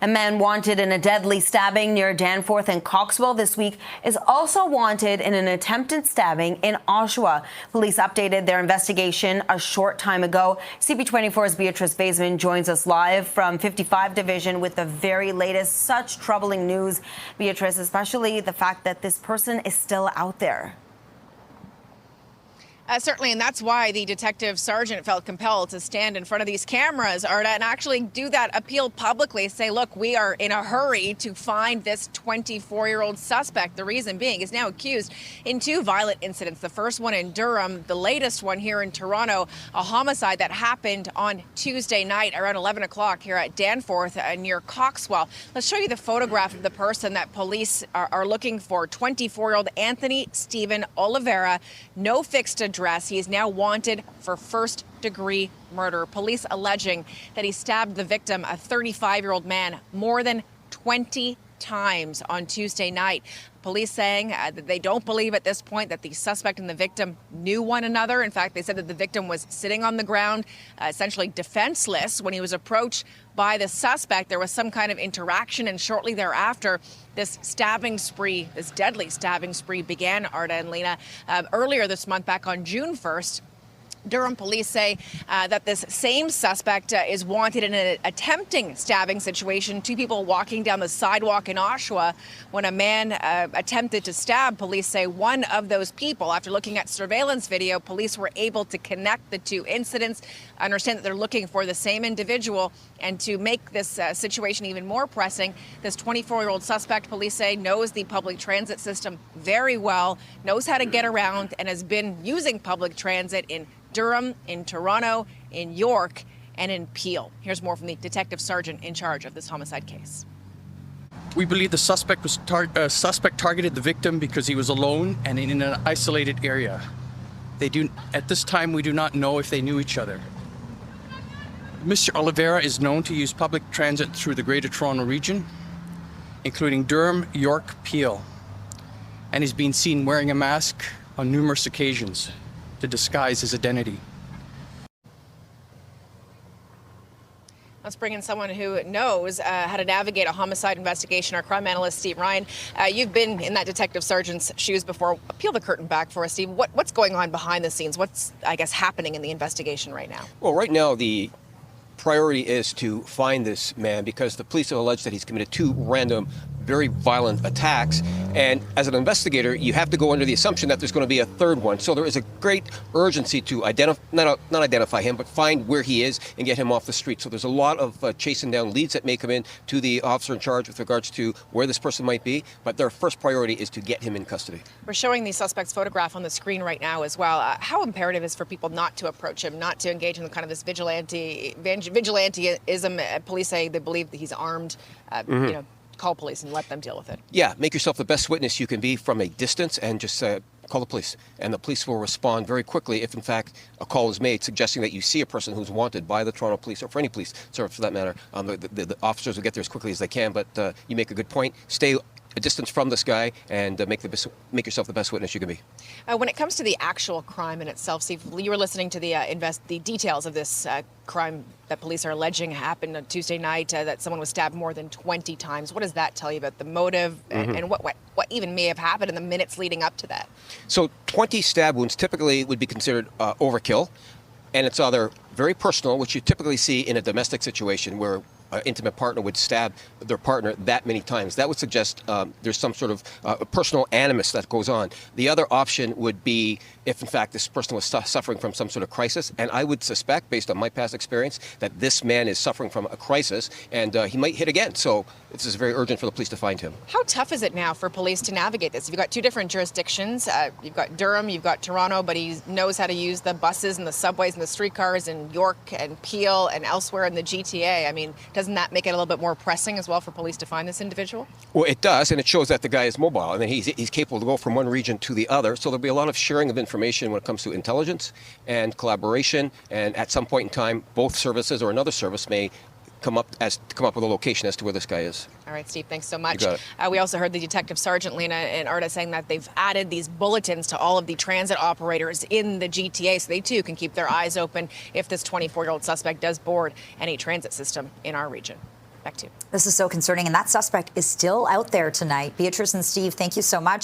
A man wanted in a deadly stabbing near Danforth and Coxwell this week is also wanted in an attempted stabbing in Oshawa. Police updated their investigation a short time ago. CP24's Beatrice Vaisman joins us live from 55 Division with the very latest. Such troubling news, Beatrice, especially the fact that this person is still out there. Certainly, and that's why the detective sergeant felt compelled to stand in front of these cameras, Arda, and actually do that appeal publicly, say, look, we are in a hurry to find this 24-year-old suspect. The reason being is now accused in two violent incidents. The first one in Durham, the latest one here in Toronto, a homicide that happened on Tuesday night around 11 o'clock here at Danforth near Coxwell. Let's show you the photograph of the person that police are looking for. 24-year-old Anthony Stephen Oliveira, no fixed address. He is now wanted for first-degree murder. Police alleging that he stabbed the victim, a 35-year-old man, more than 20 times on Tuesday night. Police saying that they don't believe at this point that the suspect and the victim knew one another. In fact, they said that the victim was sitting on the ground, essentially defenseless, when he was approached by the suspect. There was some kind of interaction, and shortly thereafter, this stabbing spree, this deadly stabbing spree began, Arda and Lena. Earlier this month, back on June 1st, Durham police say that this same suspect is wanted in an attempting stabbing situation. Two people walking down the sidewalk in Oshawa when a man attempted to stab. Police say one of those people, after looking at surveillance video, police were able to connect the two incidents. I understand that they're looking for the same individual. And to make this situation even more pressing, this 24-year-old suspect, police say, knows the public transit system very well, knows how to get around, and has been using public transit in Durham, in Toronto, in York, and in Peel. Here's more from the detective sergeant in charge of this homicide case. We believe the suspect targeted the victim because he was alone and in an isolated area. At this time, we do not know if they knew each other. Mr. Oliveira is known to use public transit through the Greater Toronto Region, including Durham, York, Peel, and he's been seen wearing a mask on numerous occasions to disguise his identity. Let's bring in someone who knows how to navigate a homicide investigation. Our crime analyst, Steve Ryan. You've been in that detective sergeant's shoes before. Peel the curtain back for us, Steve. What's going on behind the scenes? What's, I guess, happening in the investigation right now? Well, right now, the priority is to find this man because the police have alleged that he's committed two random, very violent attacks. And as an investigator, you have to go under the assumption that there's going to be a third one. So there is a great urgency to not identify him, but find where he is and get him off the street. So there's a lot of chasing down leads that may come in to the officer in charge with regards to where this person might be. But their first priority is to get him in custody. We're showing the suspect's photograph on the screen right now as well. How imperative is for people not to approach him, not to engage in the kind of this vigilanteism? Police say they believe that he's armed. You know, call police and let them deal with it. Yeah, make yourself the best witness you can be from a distance and just call the police. And the police will respond very quickly if, in fact, a call is made suggesting that you see a person who's wanted by the Toronto Police or for any police service for that matter. The officers will get there as quickly as they can, but you make a good point. Stay a distance from this guy and make yourself the best witness you can be. When it comes to the actual crime in itself, Steve, you were listening to the details of this crime that police are alleging happened on Tuesday night, that someone was stabbed more than 20 times. What does that tell you about the motive and what even may have happened in the minutes leading up to that? So 20 stab wounds typically would be considered overkill, and it's either very personal, which you typically see in a domestic situation where an intimate partner would stab their partner that many times. That would suggest there's some sort of personal animus that goes on. The other option would be if, in fact, this person was suffering from some sort of crisis. And I would suspect, based on my past experience, that this man is suffering from a crisis and he might hit again. So this is very urgent for the police to find him. How tough is it now for police to navigate this? You've got two different jurisdictions. You've got Durham, you've got Toronto, but he knows how to use the buses and the subways and the streetcars in York and Peel and elsewhere in the GTA. I mean, doesn't that make it a little bit more pressing as well for police to find this individual? Well, it does, and it shows that the guy is mobile. I mean, he's capable to go from one region to the other. So there'll be a lot of sharing of information when it comes to intelligence and collaboration. And at some point in time, both services or another service may come up with a location as to where this guy is. All right, Steve, thanks so much. You got it. We also heard the detective sergeant, Lena and Arda, saying that they've added these bulletins to all of the transit operators in the GTA so they too can keep their eyes open if this 24-year-old suspect does board any transit system in our region. Back to you. This is so concerning, and that suspect is still out there tonight. Beatrice and Steve, thank you so much.